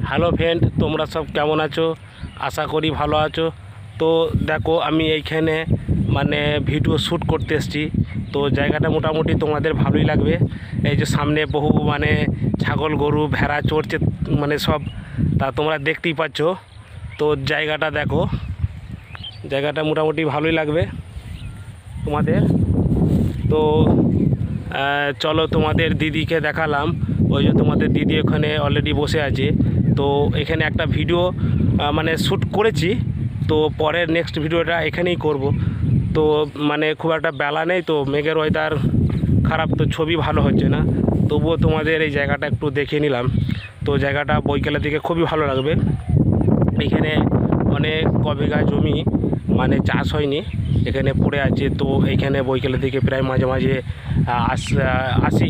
Hello friend, তোমরা সব কেমন আছো? আশা করি ভালো আছো। তো দেখো, আমি এইখানে মানে ভিডিও শ্যুট করতে এসেছি। তো জায়গাটা মোটামুটি তোমাদের ভালোই লাগবে। এই যে সামনে বহু মানে ছাগল গরু ভেড়া চড়ছে, মানে সব তা তোমরা দেখতেই পাচ্ছ। তো জায়গাটা দেখো, জায়গাটা মোটামুটি ভালোই লাগবে তোমাদের। তো চলো তোমাদের দিদিকে দেখালাম। ওই যে তোমাদের দিদি ওখানে অলরেডি বসে আছে। তো এখানে একটা ভিডিও মানে শ্যুট করেছি। তো পরের নেক্সট ভিডিওটা এখানেই করব। তো মানে খুব একটা বেলা নেই, তো মেঘের ওয়েদার খারাপ, তো ছবি ভালো হচ্ছে না। তবুও তোমাদের এই জায়গাটা একটু দেখে নিলাম। তো জায়গাটা বৈকালের দিকে খুবই ভালো লাগবে। এখানে অনেক কবিঘা জমি মানে চাষ হয়নি, এখানে পড়ে আছে। তো এইখানে বৈকালের দিকে প্রায় মাঝে মাঝে আসি,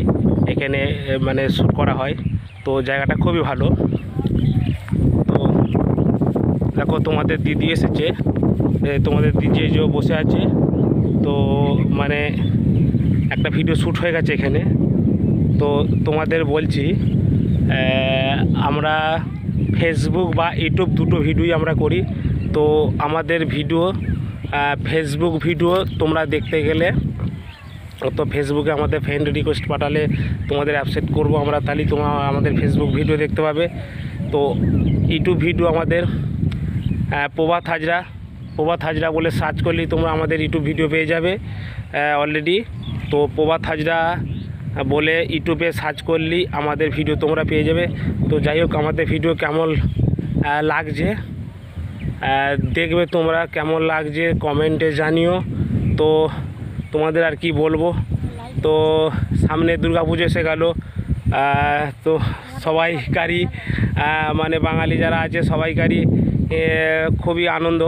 এখানে মানে শ্যুট করা হয়। তো জায়গাটা খুবই ভালো। তো দেখো তোমাদের দিদি এসেছে, তোমাদের দিদি যে বসে আছে। তো মানে একটা ভিডিও শ্যুট হয়ে গেছে এখানে। তো তোমাদের বলছি, আমরা ফেসবুক বা ইউটিউব দুটো ভিডিওই আমরা করি। তো আমাদের ভিডিও ফেসবুক ভিডিও তোমরা দেখতে গেলে তো ফেসবুকে আমাদের ফ্রেন্ড রিকোয়েস্ট পাঠালে তোমাদের অ্যাকসেপ্ট করব আমরা, তাহলেই তোমরা আমাদের ফেসবুক ভিডিও দেখতে পাবে। তো ইউটিউব ভিডিও আমাদের প্রভাত হাজরা বলে সার্চ করলেই তোমরা আমাদের ইউটিউব ভিডিও পেয়ে যাবে অলরেডি। তো প্রভাত হাজরা বলে ইউটিউবে সার্চ করলেই আমাদের ভিডিও তোমরা পেয়ে যাবে। তো যাই হোক, আমাদের ভিডিও কেমন লাগছে দেখবে তোমরা, কেমন লাগছে কমেন্টে জানিও। তো তোমাদের আর কি বলবো। তো সামনে দুর্গাপুজো এসে গেল। তো সবাইকারই মানে বাঙালি যারা আছে সবাইকারই খুবই আনন্দ।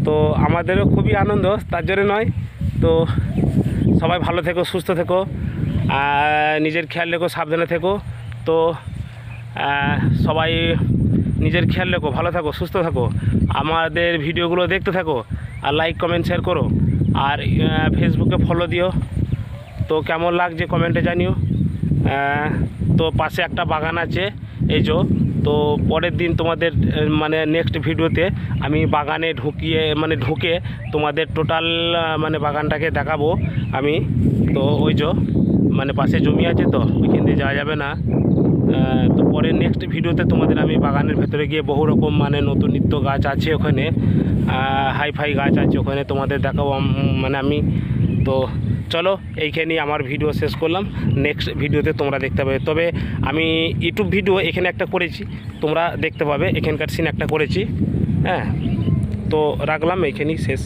তো আমাদেরও খুবই আনন্দ, তার জন্য নয়। তো সবাই ভালো থেকো, সুস্থ থেকো, নিজের খেয়াল রেখো, সাবধানে থেকো। তো সবাই নিজের খেয়াল রেখো, ভালো থাকো, সুস্থ থাকো, আমাদের ভিডিওগুলো দেখতে থাকো, আর লাইক কমেন্ট শেয়ার করো, আর ফেসবুকে ফলো দিও। তো কেমন লাগছে কমেন্টে জানিও। তো পাশে একটা বাগান আছে এই যে। তো পরের দিন তোমাদের মানে নেক্সট ভিডিওতে আমি বাগানে ঢুকে তোমাদের টোটাল মানে বাগানটাকে দেখাবো আমি। তো ওই যে মানে পাশে জমি আছে, তো ওইখান দিয়ে যাওয়া যাবে না। তো পরের নেক্সট ভিডিওতে তোমাদের আমি বাগানের ভেতরে গিয়ে বহু রকম মানে নতুন নিত্য গাছ আছে ওখানে, হাইফাই গাছ আছে ওখানে, তোমাদের দেখাবো মানে আমি। তো চলো, এইখানেই আমার ভিডিও শেষ করলাম। নেক্সট ভিডিওতে তোমরা দেখতে পাবে। তবে আমি ইউটিউব ভিডিও এখানে একটা করেছি, তোমরা দেখতে পাবে, এখানকার সিন একটা করেছি। হ্যাঁ, তো রাখলাম, এইখানেই শেষ।